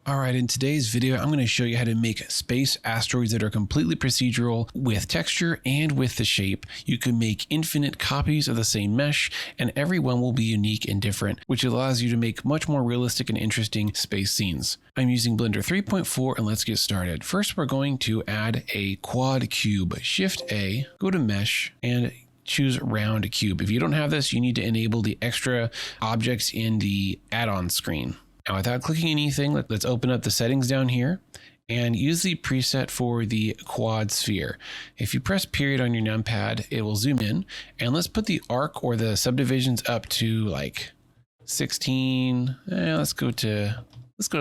Alright, in today's video, I'm going to show you how to make space asteroids that are completely procedural with texture and with the shape. You can make infinite copies of the same mesh, and every one will be unique and different, which allows you to make much more realistic and interesting space scenes. I'm using Blender 3.4, and let's get started. First, we're going to add a quad cube. Shift A, go to Mesh, and choose round cube. If you don't have this, you need to enable the extra objects in the add-on screen. Now, without clicking anything, let's open up the settings down here and use the preset for the quad sphere. If you press period on your numpad, it will zoom in, and let's put the arc or the subdivisions up to like 16. Let's go to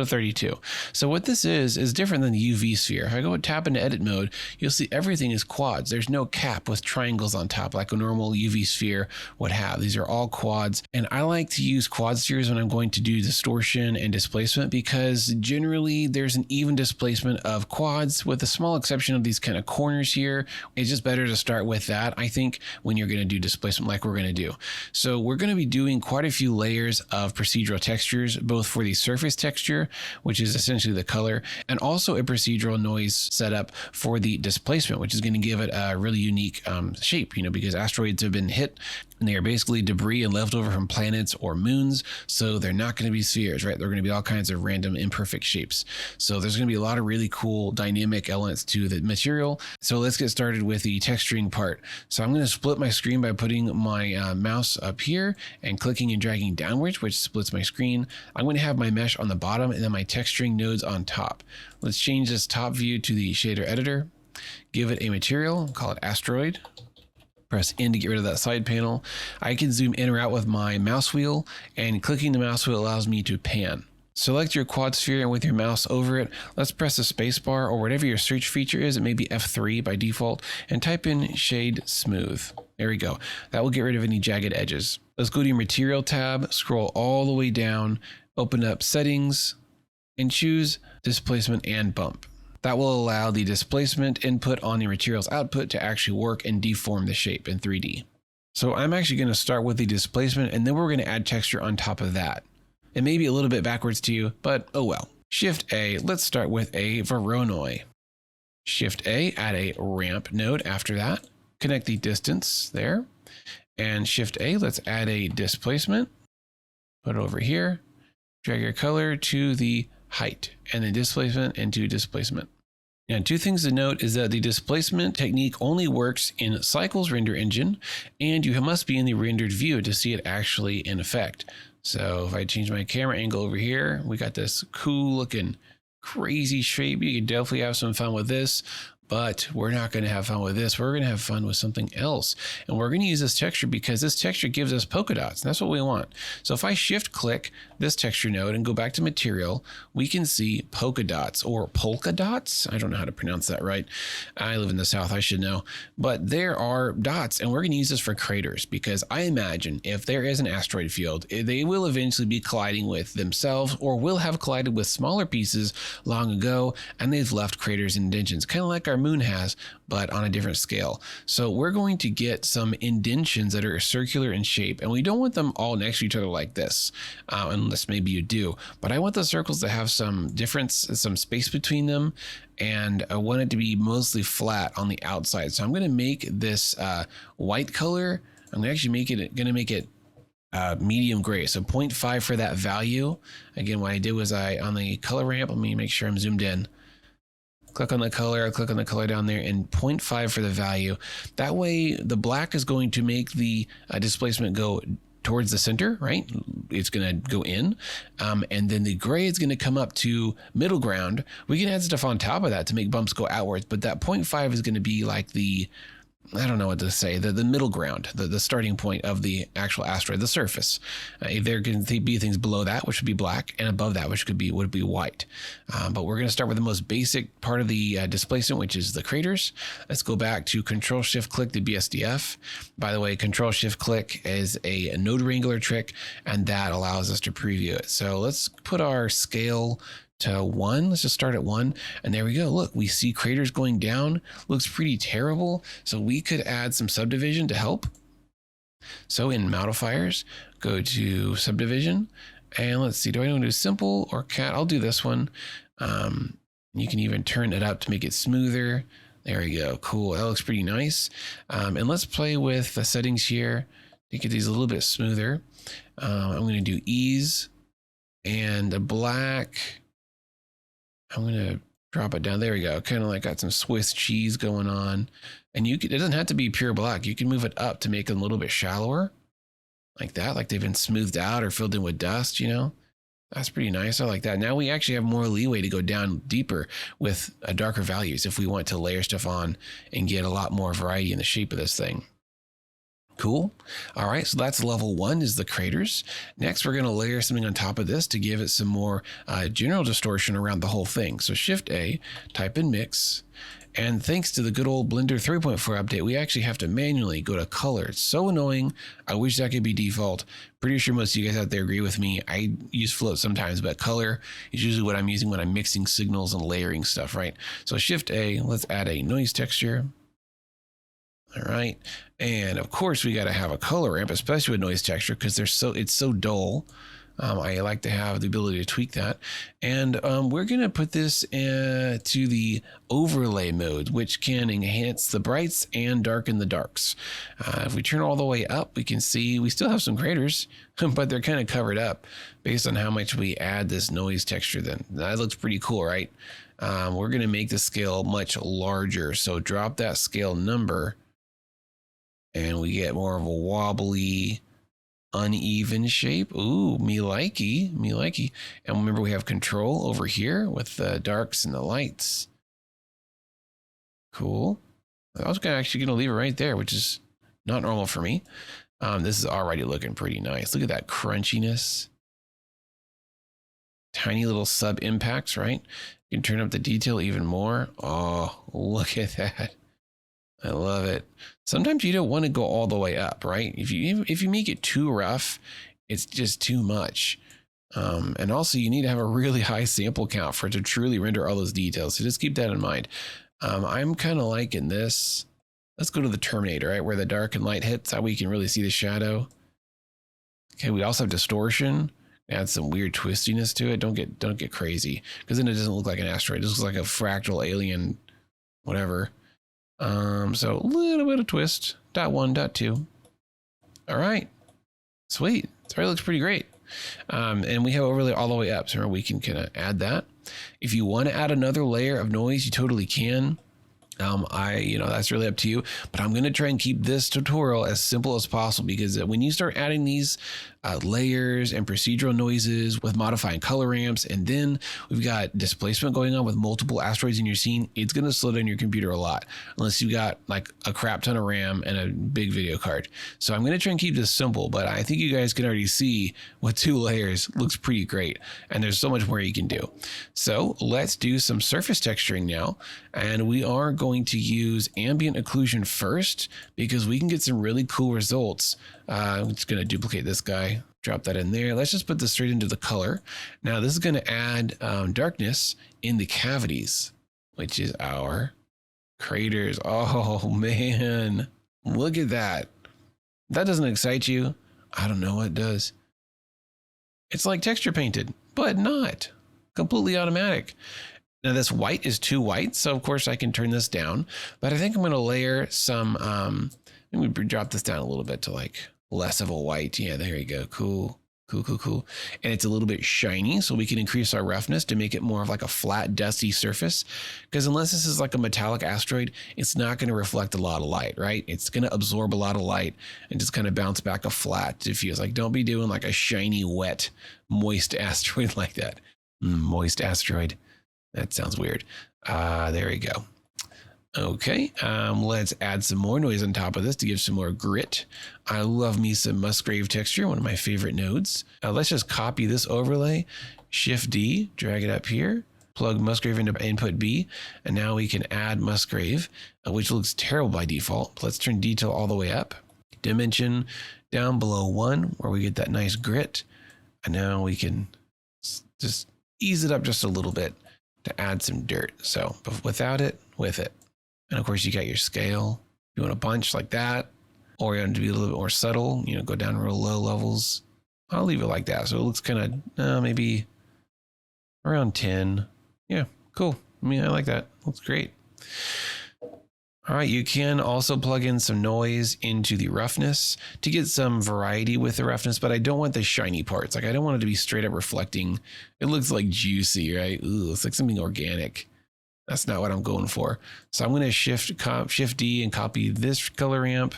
32. So what this is different than the UV sphere. If I go and tap into edit mode, you'll see everything is quads. There's no cap with triangles on top like a normal UV sphere would have. These are all quads. And I like to use quad spheres when I'm going to do distortion and displacement because generally there's an even displacement of quads with a small exception of these kind of corners here. It's just better to start with that, I think, when you're going to do displacement like we're going to do. So we're going to be doing quite a few layers of procedural textures, both for the surface texture, which is essentially the color, and also a procedural noise setup for the displacement, which is going to give it a really unique shape, because asteroids have been hit and they are basically debris and left over from planets or moons. So they're not going to be spheres, right? They're going to be all kinds of random imperfect shapes. So there's going to be a lot of really cool dynamic elements to the material. So let's get started with the texturing part. So I'm going to split my screen by putting my mouse up here and clicking and dragging downwards, which splits my screen. I'm going to have my mesh on the bottom and then my texturing nodes on top. Let's change this top view to the shader editor, give it a material, call it Asteroid. Press N to get rid of that side panel. I can zoom in or out with my mouse wheel, and clicking the mouse wheel allows me to pan. Select your quad sphere, and with your mouse over it, let's press the space bar or whatever your search feature is. It may be F3 by default, and type in Shade Smooth. There we go. That will get rid of any jagged edges. Let's go to your Material tab, scroll all the way down, open up Settings, and choose Displacement and Bump. That will allow the displacement input on the material's output to actually work and deform the shape in 3D. So I'm actually going to start with the displacement, and then we're going to add texture on top of that. It may be a little bit backwards to you, but oh well. Shift A, let's start with a Voronoi. Shift A, add a ramp node after that. Connect the distance there. And Shift A, let's add a displacement. Put it over here. Drag your color to the height and then displacement into displacement. And two things to note is that the displacement technique only works in Cycle's render engine, and you must be in the rendered view to see it actually in effect. So if I change my camera angle over here, we got this cool looking crazy shape. You can definitely have some fun with this. But we're not going to have fun with this. We're going to have fun with something else. And we're going to use this texture because this texture gives us polka dots. And that's what we want. So if I shift click this texture node and go back to material, we can see polka dots or polka dots. I don't know how to pronounce that right. I live in the South, I should know. But there are dots, and we're going to use this for craters because I imagine if there is an asteroid field, they will eventually be colliding with themselves or will have collided with smaller pieces long ago, and they've left craters and indentions, kind of like our moon has, but on a different scale. So we're going to get some indentions that are circular in shape, and we don't want them all next to each other like this, unless maybe you do. But I want the circles to have some difference, some space between them, and I want it to be mostly flat on the outside. So I'm going to make this white color. I'm actually going to make it medium gray, so 0.5 for that value. Again, what I did was on the color ramp, let me make sure I'm zoomed in. Click on the color, I'll click on the color down there, and 0.5 for the value. That way, the black is going to make the displacement go towards the center, right? It's going to go in. And then the gray is going to come up to middle ground. We can add stuff on top of that to make bumps go outwards, but that 0.5 is going to be like the, I don't know what to say, the middle ground, the starting point of the actual asteroid, the surface. There can be things below that, which would be black, and above that, which would be white. But we're going to start with the most basic part of the displacement, which is the craters. Let's go back to Control-Shift-Click to BSDF. By the way, Control-Shift-Click is a node wrangler trick, and that allows us to preview it. So let's put our scale to 1. Let's just start at 1. And there we go. Look, we see craters going down. Looks pretty terrible. So we could add some subdivision to help. So in modifiers, go to subdivision And let's see, do I want to do simple or cat? I'll do this one. You can even turn it up to make it smoother. There we go. Cool. That looks pretty nice. And let's play with the settings here to get these a little bit smoother. I'm going to do ease and a black. I'm going to drop it down. There we go. Kind of like got some Swiss cheese going on. And it doesn't have to be pure black. You can move it up to make it a little bit shallower like that, like they've been smoothed out or filled in with dust, you know? That's pretty nice. I like that. Now we actually have more leeway to go down deeper with darker values if we want to layer stuff on and get a lot more variety in the shape of this thing. Cool. All right, so that's level 1 is the craters. Next, we're going to layer something on top of this to give it some more general distortion around the whole thing. So Shift A, type in mix. And thanks to the good old Blender 3.4 update, we actually have to manually go to color. It's so annoying. I wish that could be default. Pretty sure most of you guys out there agree with me. I use float sometimes, but color is usually what I'm using when I'm mixing signals and layering stuff, right? So Shift A, let's add a noise texture. All right. And of course we got to have a color ramp, especially with noise texture, because it's so dull. I like to have the ability to tweak that. And we're going to put this to the overlay mode, which can enhance the brights and darken the darks. If we turn all the way up, we can see we still have some craters, but they're kind of covered up based on how much we add this noise texture. Then that looks pretty cool, right? We're going to make the scale much larger. So drop that scale number and we get more of a wobbly, uneven shape. Ooh, me likey. And remember, we have control over here with the darks and the lights. Cool. I was actually gonna leave it right there, which is not normal for me. This is already looking pretty nice. Look at that crunchiness. Tiny little sub impacts, right? You can turn up the detail even more. Oh, look at that. I love it. Sometimes you don't want to go all the way up, right? If you make it too rough, it's just too much. And also you need to have a really high sample count for it to truly render all those details. So just keep that in mind. I'm kind of liking this. Let's go to the Terminator, right? Where the dark and light hits, that way you can really see the shadow. Okay, we also have distortion. Add some weird twistiness to it. Don't get crazy, because then it doesn't look like an asteroid. It looks like a fractal alien, whatever. So a little bit of twist. .1, .2. All right. Sweet. It already looks pretty great. And we have overlay all the way up. So we can kind of add that. If you want to add another layer of noise, you totally can. That's really up to you, but I'm going to try and keep this tutorial as simple as possible, because when you start adding these layers and procedural noises with modifying color ramps, and then we've got displacement going on with multiple asteroids in your scene, it's going to slow down your computer a lot unless you got like a crap ton of RAM and a big video card. So I'm going to try and keep this simple, but I think you guys can already see with 2 layers looks pretty great, and there's so much more you can do. So let's do some surface texturing now, and we are going to use ambient occlusion first, because we can get some really cool results. I'm just going to duplicate this guy, drop that in there. Let's just put this straight into the color. Now this is going to add darkness in the cavities, which is our craters. Oh man, look at that. That doesn't excite you? I don't know what does. It's like texture painted, but not completely automatic. Now this white is too white, so of course I can turn this down, but I think I'm going to layer some, let me drop this down a little bit to like less of a white. Yeah, there you go. Cool. And it's a little bit shiny, so we can increase our roughness to make it more of like a flat, dusty surface. Because unless this is like a metallic asteroid, it's not going to reflect a lot of light, right? It's going to absorb a lot of light and just kind of bounce back a flat diffuse. Like, don't be doing like a shiny, wet, moist asteroid like that. Moist asteroid. That sounds weird. There we go. Okay, let's add some more noise on top of this to give some more grit. I love me some Musgrave texture, one of my favorite nodes. Let's just copy this overlay, Shift D, drag it up here, plug Musgrave into input B, and now we can add Musgrave, which looks terrible by default. Let's turn detail all the way up. Dimension down below 1, where we get that nice grit. And now we can just ease it up just a little bit to add some dirt. So without it, with it. And of course you got your scale. You want a bunch like that, or you want it to be a little bit more subtle, go down real low levels. I'll leave it like that. So it looks kind of maybe around 10. Yeah, cool. I mean, I like that. Looks great. All right, you can also plug in some noise into the roughness to get some variety with the roughness, but I don't want the shiny parts. Like I don't want it to be straight up reflecting. It looks like juicy, right? Ooh, it's like something organic. That's not what I'm going for. So I'm going to shift D and copy this color ramp.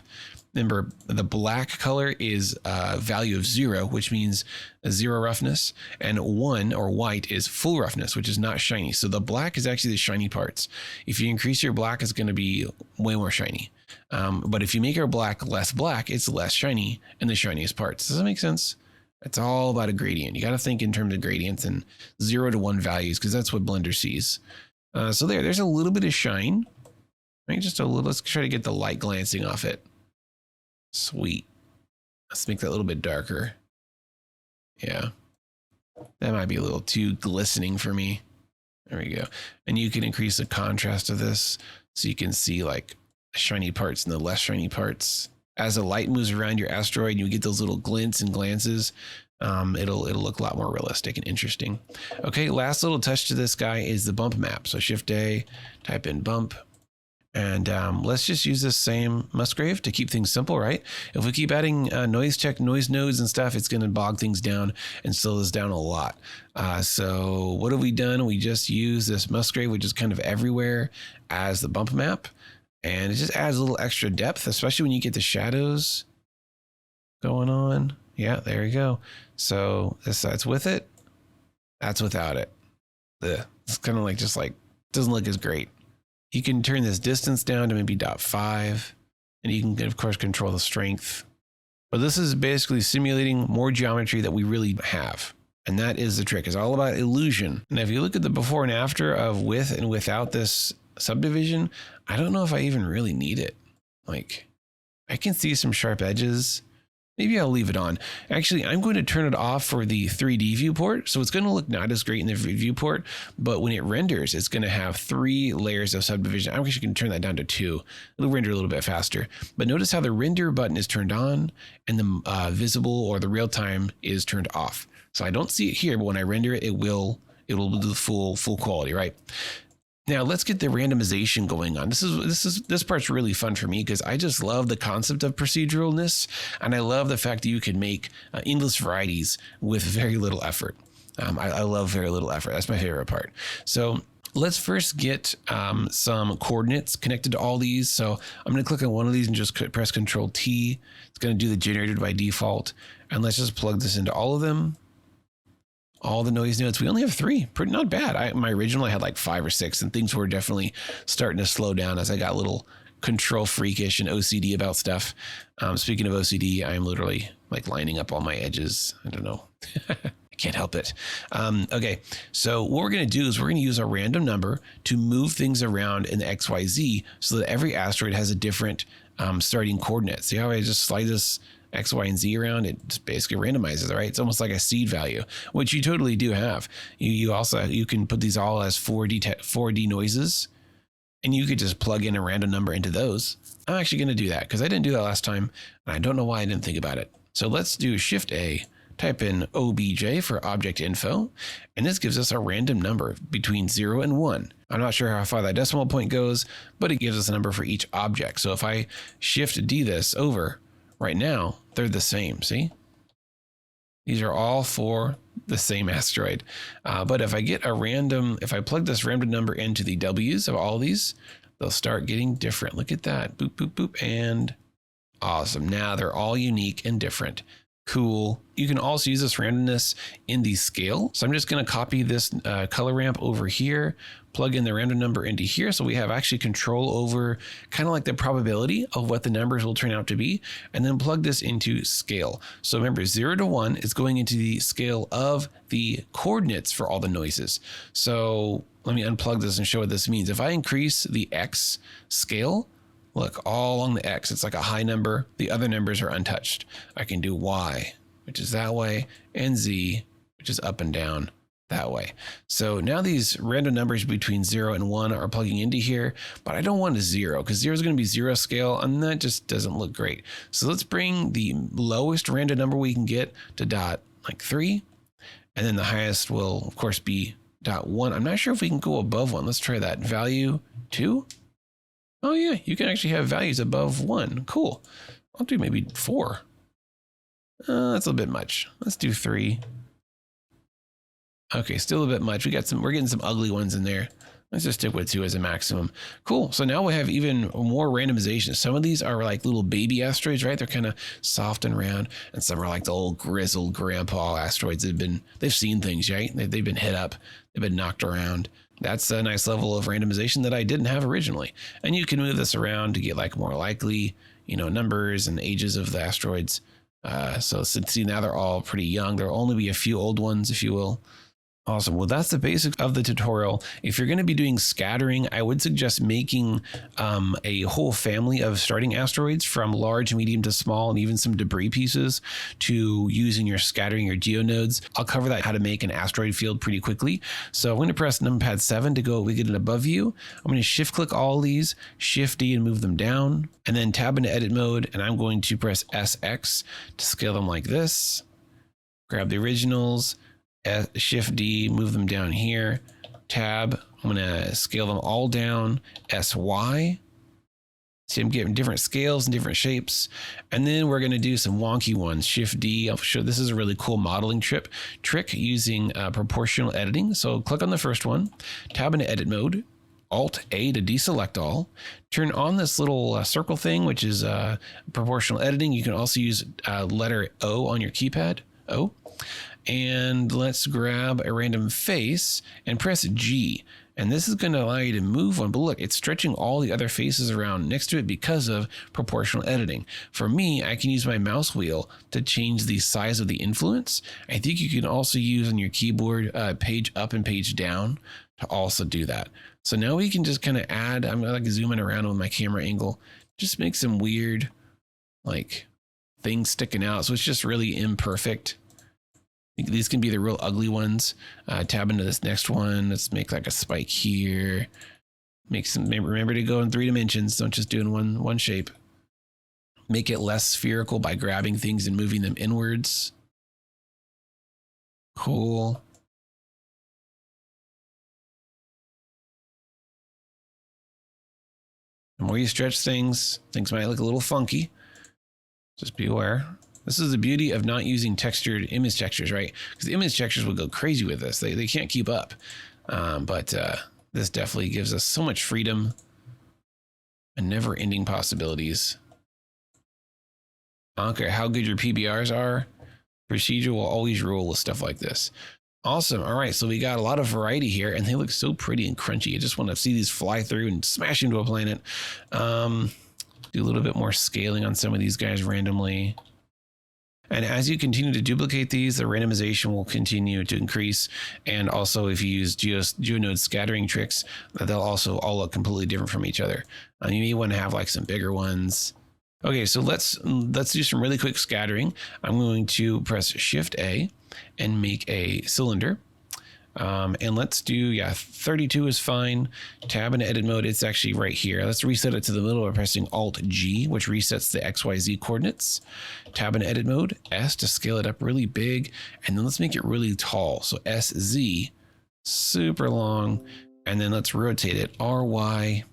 Remember, the black color is a value of 0, which means a 0 roughness, and 1 or white is full roughness, which is not shiny. So the black is actually the shiny parts. If you increase your black, it's going to be way more shiny. But if you make your black, it's less shiny in the shiniest parts. Does that make sense? It's all about a gradient. You got to think in terms of gradients and 0 to 1 values, because that's what Blender sees. So there's a little bit of shine, right? Just a little. Let's try to get the light glancing off it. Sweet. Let's make that a little bit darker. Yeah. That might be a little too glistening for me. There we go. And you can increase the contrast of this so you can see like the shiny parts and the less shiny parts. As the light moves around your asteroid, you get those little glints and glances. It'll look a lot more realistic and interesting. Okay, last little touch to this guy is the bump map. So Shift A, type in bump. And let's just use this same Musgrave to keep things simple, right? If we keep adding noise nodes and stuff, it's going to bog things down and slow this down a lot. So what have we done? We just use this Musgrave, which is kind of everywhere, as the bump map. And it just adds a little extra depth, especially when you get the shadows going on. Yeah, there you go. So this side's with it. That's without it. It's kind of like doesn't look as great. You can turn this distance down to maybe 0.5, and you can, of course, control the strength. But this is basically simulating more geometry that we really have. And that is the trick. It's all about illusion. And if you look at the before and after of with and without this subdivision, I don't know if I even really need it. Like, I can see some sharp edges. Maybe I'll leave it on. Actually, I'm going to turn it off for the 3D viewport. So it's going to look not as great in the viewport, but when it renders, it's going to have 3 layers of subdivision. I'm actually going to turn that down to 2. It'll render a little bit faster. But notice how the render button is turned on and the visible or the real time is turned off. So I don't see it here, but when I render it, it will do the full quality, right? Now let's get the randomization going on. This part's really fun for me because I just love the concept of proceduralness, and I love the fact that you can make endless varieties with very little effort. I love very little effort. That's my favorite part. So let's first get some coordinates connected to all these. So I'm going to click on one of these and just press Control T. It's going to do the generated by default, and let's just plug this into all of them. All the noise nodes. We only have 3. Pretty not bad. My original I had like 5 or 6, and things were definitely starting to slow down as I got a little control freakish and OCD about stuff. Speaking of OCD, I'm literally like lining up all my edges. I don't know. I can't help it. Okay, so what we're going to do is we're going to use a random number to move things around in the XYZ so that every asteroid has a different starting coordinate. See how I just slide this X, Y, and Z around? It just basically randomizes, right? It's almost like a seed value, which you totally do have. You can put these all as 4D noises, and you could just plug in a random number into those. I'm actually going to do that because I didn't do that last time, and I don't know why I didn't think about it. So let's do Shift A, type in OBJ for object info, and this gives us a random number between 0 and 1. I'm not sure how far that decimal point goes, but it gives us a number for each object. So if I Shift D this over, right now, they're the same, see? These are all for the same asteroid. But if I plug this random number into the W's of all these, they'll start getting different. Look at that, boop, boop, boop, and awesome. Now they're all unique and different. Cool. You can also use this randomness in the scale. So I'm just going to copy this color ramp over here, plug in the random number into here. So we have actually control over kind of like the probability of what the numbers will turn out to be, and then plug this into scale. So remember, 0 to 1 is going into the scale of the coordinates for all the noises. So let me unplug this and show what this means. If I increase the X scale, look, all along the X, it's like a high number. The other numbers are untouched. I can do Y, which is that way, and Z, which is up and down. that way. So now these random numbers between 0 and 1 are plugging into here, but I don't want a 0 because 0 is going to be 0 scale and that just doesn't look great. So let's bring the lowest random number we can get to dot like 3, and then the highest will of course be dot 1. I'm not sure if we can go above 1. Let's try that. Value 2. Oh yeah, you can actually have values above 1. Cool. I'll do maybe 4. That's a little bit much. Let's do 3. Okay, still a bit much. We're getting some ugly ones in there. Let's just stick with 2 as a maximum. Cool. So now we have even more randomization. Some of these are like little baby asteroids, right? They're kind of soft and round, and some are like the old grizzled grandpa asteroids. They've seen things, right? They've been hit up. They've been knocked around. That's a nice level of randomization that I didn't have originally. And you can move this around to get like more likely, numbers and ages of the asteroids. So see, now they're all pretty young. There'll only be a few old ones, if you will. Awesome. Well, that's the basics of the tutorial. If you're going to be doing scattering, I would suggest making a whole family of starting asteroids from large, medium to small, and even some debris pieces to use in your scattering or geonodes. I'll cover that, how to make an asteroid field pretty quickly. So I'm going to press numpad 7 to we get an above view. I'm going to shift click all these, shift D and move them down, and then tab into edit mode. And I'm going to press SX to scale them like this. Grab the originals. Shift D, move them down here, tab, I'm gonna scale them all down, SY. See, I'm getting different scales and different shapes. And then we're gonna do some wonky ones. Shift D, I'll show, this is a really cool modeling trick using proportional editing. So click on the first one, tab into edit mode, Alt A to deselect all, turn on this little circle thing, which is proportional editing. You can also use letter O on your keypad, O. And let's grab a random face and press G. And this is going to allow you to move one. But look, it's stretching all the other faces around next to it because of proportional editing. For me, I can use my mouse wheel to change the size of the influence. I think you can also use on your keyboard page up and page down to also do that. So now we can just kind of add, I'm like zooming around with my camera angle, just make some weird like things sticking out. So it's just really imperfect. These can be the real ugly ones. Tab into this next one. Let's make like a spike here. Remember to go in 3 dimensions. Don't just do in one shape. Make it less spherical by grabbing things and moving them inwards. Cool. The more you stretch things might look a little funky. Just be aware. This is the beauty of not using textured image textures, right? Because the image textures will go crazy with this. They can't keep up. But this definitely gives us so much freedom and never-ending possibilities. I don't care how good your PBRs are. Procedure will always rule with stuff like this. Awesome. All right, so we got a lot of variety here, and they look so pretty and crunchy. I just want to see these fly through and smash into a planet. Do a little bit more scaling on some of these guys randomly. And as you continue to duplicate these, the randomization will continue to increase. And also, if you use Geonode scattering tricks, they'll also all look completely different from each other. You may want to have like some bigger ones. Okay, so let's do some really quick scattering. I'm going to press Shift A and make a cylinder. And let's do, 32 is fine. Tab into edit mode, it's actually right here. Let's reset it to the middle by pressing Alt G, which resets the XYZ coordinates. Tab into edit mode, S to scale it up really big. And then let's make it really tall. So SZ, super long. And then let's rotate it, RY.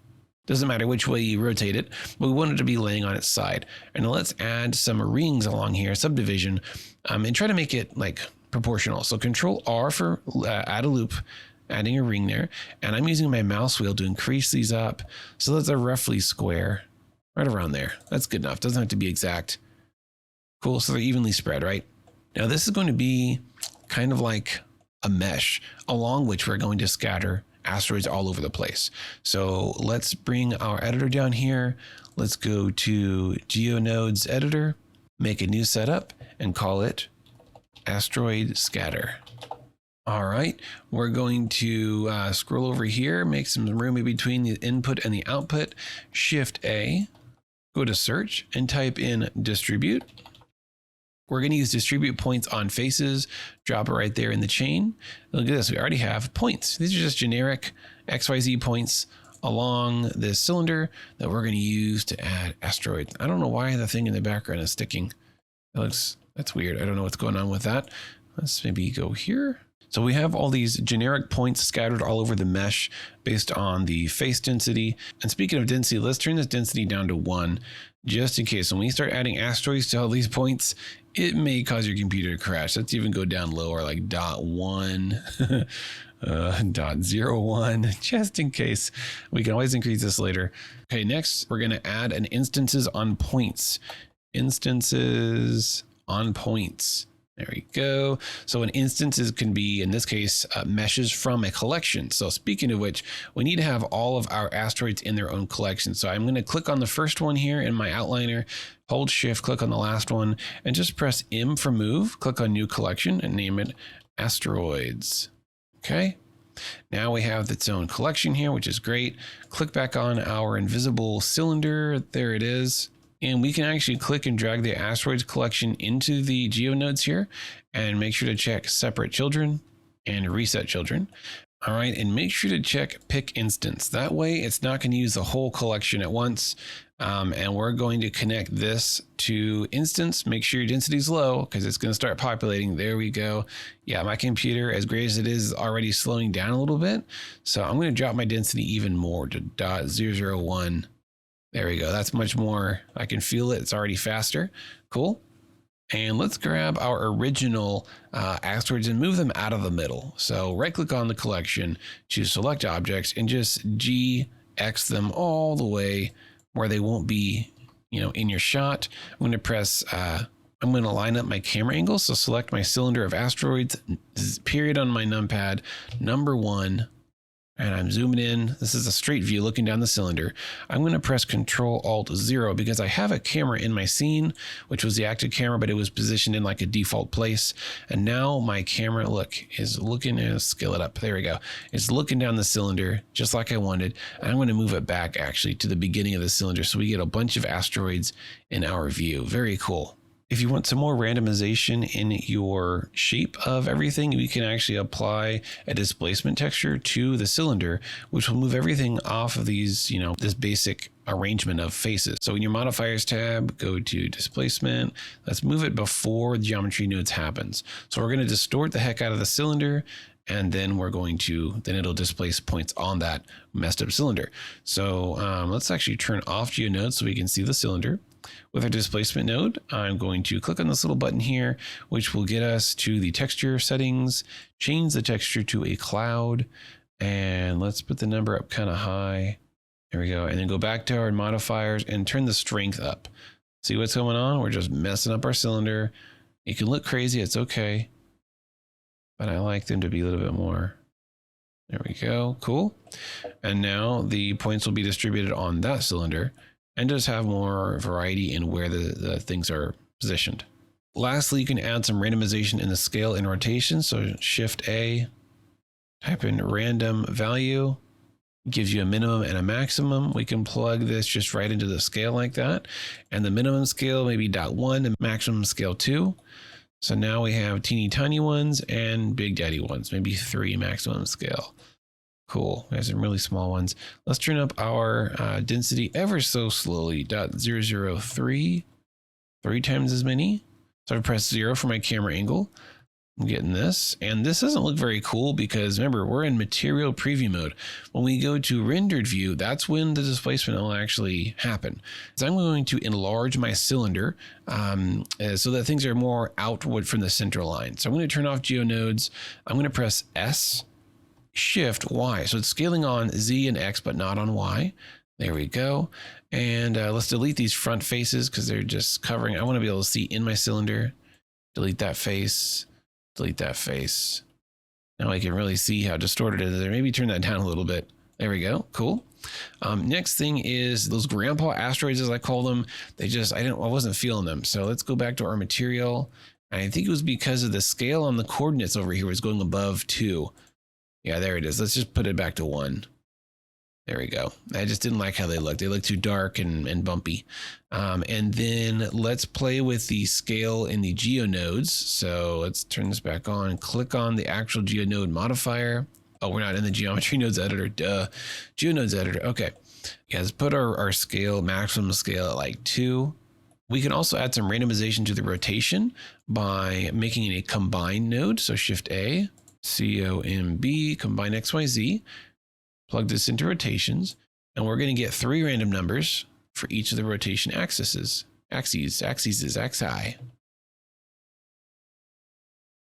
Doesn't matter which way you rotate it, but we want it to be laying on its side. And then let's add some rings along here, subdivision, and try to make it like proportional. So Control R for add a loop, adding a ring there. And I'm using my mouse wheel to increase these up. So that's a roughly square right around there. That's good enough. Doesn't have to be exact. Cool. So they're evenly spread, right? Now this is going to be kind of like a mesh along which we're going to scatter asteroids all over the place. So let's bring our editor down here. Let's go to Geonodes editor, make a new setup and call it Asteroid Scatter. All right, we're going to scroll over here, make some room in between the input and the output. Shift A, go to search and type in distribute. We're going to use distribute points on faces, drop it right there in the chain. Look at this, we already have points. These are just generic XYZ points along this cylinder that we're going to use to add asteroid. I don't know why the thing in the background is sticking. That's weird. I don't know what's going on with that. Let's maybe go here. So we have all these generic points scattered all over the mesh based on the face density. And speaking of density, let's turn this density down to 1, just in case when we start adding asteroids to all these points, it may cause your computer to crash. Let's even go down lower, like 0.1, 0.01, just in case. We can always increase this later. Okay, next we're going to add an instances on points. Instances on points. There we go. So an instances can be, in this case, meshes from a collection. So speaking of which, we need to have all of our asteroids in their own collection. So I'm going to click on the first one here in my outliner, hold shift, click on the last one, and just press M for move, click on new collection and name it asteroids. Okay. Now we have its own collection here, which is great. Click back on our invisible cylinder. There it is. And we can actually click and drag the asteroids collection into the Geonodes here and make sure to check separate children and reset children. All right, and make sure to check pick instance. That way it's not going to use the whole collection at once. And we're going to connect this to instance. Make sure your density is low because it's going to start populating. There we go. Yeah, my computer, as great as it is already slowing down a little bit. So I'm going to drop my density even more to 0.001. There we go. That's much more. I can feel it. It's already faster. Cool. And let's grab our original asteroids and move them out of the middle. So right click on the collection, choose select objects and just GX them all the way where they won't be, in your shot. I'm going to press, I'm going to line up my camera angle. So select my cylinder of asteroids, period on my numpad, number 1. And I'm zooming in. This is a straight view looking down the cylinder. I'm going to press Control-Alt-0 because I have a camera in my scene, which was the active camera, but it was positioned in like a default place. And now my camera, look, is looking to scale it up. There we go. It's looking down the cylinder just like I wanted. And I'm going to move it back actually to the beginning of the cylinder so we get a bunch of asteroids in our view. Very cool. If you want some more randomization in your shape of everything, we can actually apply a displacement texture to the cylinder, which will move everything off of these, this basic arrangement of faces. So in your modifiers tab, go to displacement. Let's move it before the geometry nodes happens. So we're going to distort the heck out of the cylinder. And then then it'll displace points on that messed up cylinder. So let's actually turn off Geonodes so we can see the cylinder. With our displacement node, I'm going to click on this little button here, which will get us to the texture settings, change the texture to a cloud, and let's put the number up kind of high. There we go. And then go back to our modifiers and turn the strength up. See what's going on? We're just messing up our cylinder. It can look crazy. It's okay. But I like them to be a little bit more. There we go. Cool. And now the points will be distributed on that cylinder and just have more variety in where the things are positioned. Lastly, you can add some randomization in the scale and rotation. So Shift A, type in random value, gives you a minimum and a maximum. We can plug this just right into the scale like that. And the minimum scale maybe 0.1 and maximum scale 2. So now we have teeny tiny ones and big daddy ones, maybe 3 maximum scale. Cool. We have some really small ones. Let's turn up our density ever so slowly. 0.003, 3 times as many. So I press 0 for my camera angle. I'm getting this. And this doesn't look very cool because remember, we're in material preview mode. When we go to rendered view, that's when the displacement will actually happen. So I'm going to enlarge my cylinder so that things are more outward from the center line. So I'm going to turn off Geonodes. I'm going to press S, Shift Y. So it's scaling on Z and X, but not on Y. There we go. And let's delete these front faces because they're just covering. I want to be able to see in my cylinder. Delete that face. Delete that face. Now I can really see how distorted it is there. Maybe turn that down a little bit. There we go. Cool. Next thing is those grandpa asteroids, as I call them. I wasn't feeling them. So let's go back to our material. And I think it was because of the scale on the coordinates over here was going above 2. Yeah, there it is. Let's just put it back to 1. There we go. I just didn't like how they look. They look too dark and bumpy. And then let's play with the scale in the Geonodes. So let's turn this back on. Click on the actual Geonode modifier. Oh, we're not in the Geometry Nodes editor. Duh. Geonodes editor. Okay. Yeah, let's put our scale, maximum scale at like 2. We can also add some randomization to the rotation by making it a combined node. So Shift A, COMB, combine XYZ. Plug this into rotations, and we're going to get 3 random numbers for each of the rotation axes. Axi.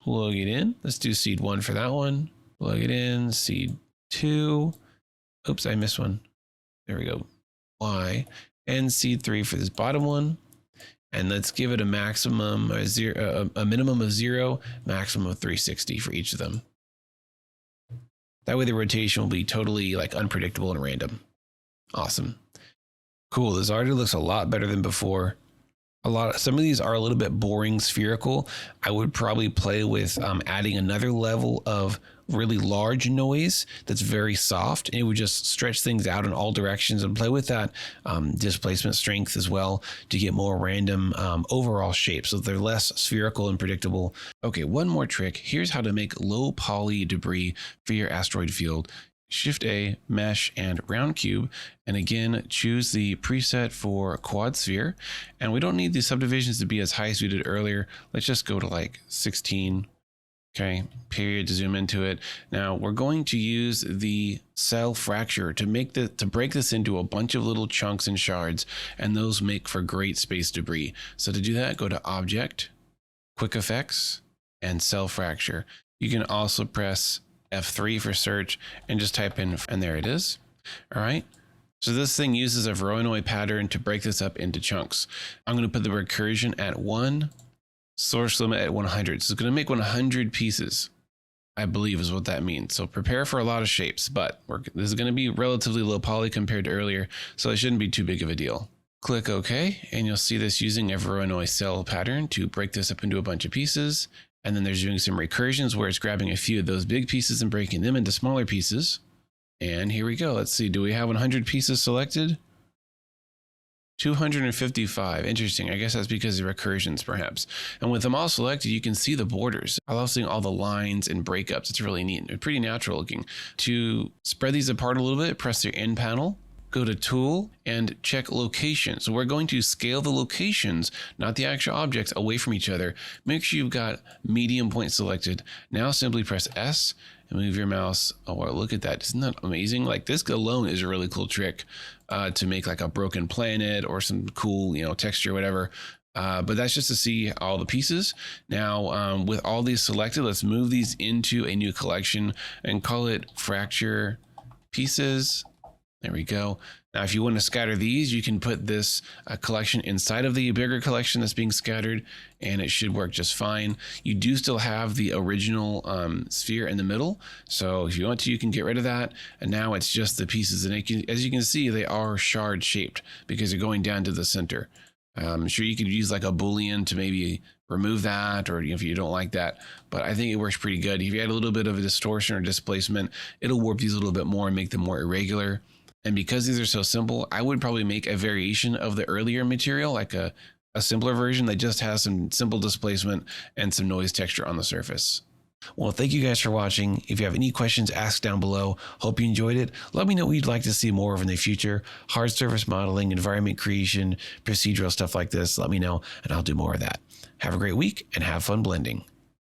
Plug it in. Let's do seed 1 for that one. Plug it in. Seed 2. Oops, I missed one. There we go. Y. And seed 3 for this bottom one. And let's give it a maximum, a minimum of 0, maximum of 360 for each of them. That way the rotation will be totally like unpredictable and random. Awesome. Cool. This already looks a lot better than before. Some of these are a little bit boring spherical. I would probably play with adding another level of really large noise that's very soft, and it would just stretch things out in all directions, and play with that displacement strength as well to get more random overall shapes so they're less spherical and predictable. Okay, one more trick. Here's how to make low poly debris for your asteroid field. Shift A, mesh, and round cube. And again, choose the preset for quad sphere. And we don't need the subdivisions to be as high as we did earlier. Let's just go to like 16. Okay, period, to zoom into it. Now we're going to use the cell fracture to break this into a bunch of little chunks and shards, and those make for great space debris. So to do that, go to Object, Quick Effects, and Cell Fracture. You can also press F3 for search and just type in, and there it is. All right. So this thing uses a Voronoi pattern to break this up into chunks. I'm going to put the recursion at 1, source limit at 100. So it's going to make 100 pieces, I believe is what that means. So prepare for a lot of shapes, but this is going to be relatively low poly compared to earlier, so it shouldn't be too big of a deal. Click OK, and you'll see this using a Voronoi cell pattern to break this up into a bunch of pieces. And then there's doing some recursions where it's grabbing a few of those big pieces and breaking them into smaller pieces. And here we go. Let's see. Do we have 100 pieces selected? 255. Interesting. I guess that's because of recursions, perhaps. And with them all selected, you can see the borders. I love seeing all the lines and breakups. It's really neat and pretty natural looking. To spread these apart a little bit, press your N panel. Go to Tool and check Location. So we're going to scale the locations, not the actual objects, away from each other. Make sure you've got medium point selected. Now simply press S and move your mouse. Oh, wow, look at that. Isn't that amazing? Like, this alone is a really cool trick to make like a broken planet or some cool, texture, whatever. But that's just to see all the pieces. Now, with all these selected, let's move these into a new collection and call it Fracture Pieces. There we go. Now, if you want to scatter these, you can put this collection inside of the bigger collection that's being scattered, and it should work just fine. You do still have the original sphere in the middle, so if you want to, you can get rid of that. And now it's just the pieces, and as you can see, they are shard shaped because they're going down to the center. I'm sure you could use like a Boolean to maybe remove that, or if you don't like that, but I think it works pretty good. If you add a little bit of a distortion or displacement, it'll warp these a little bit more and make them more irregular. And because these are so simple, I would probably make a variation of the earlier material, like a simpler version that just has some simple displacement and some noise texture on the surface. Well, thank you guys for watching. If you have any questions, ask down below. Hope you enjoyed it. Let me know what you'd like to see more of in the future. Hard surface modeling, environment creation, procedural stuff like this. Let me know and I'll do more of that. Have a great week and have fun blending.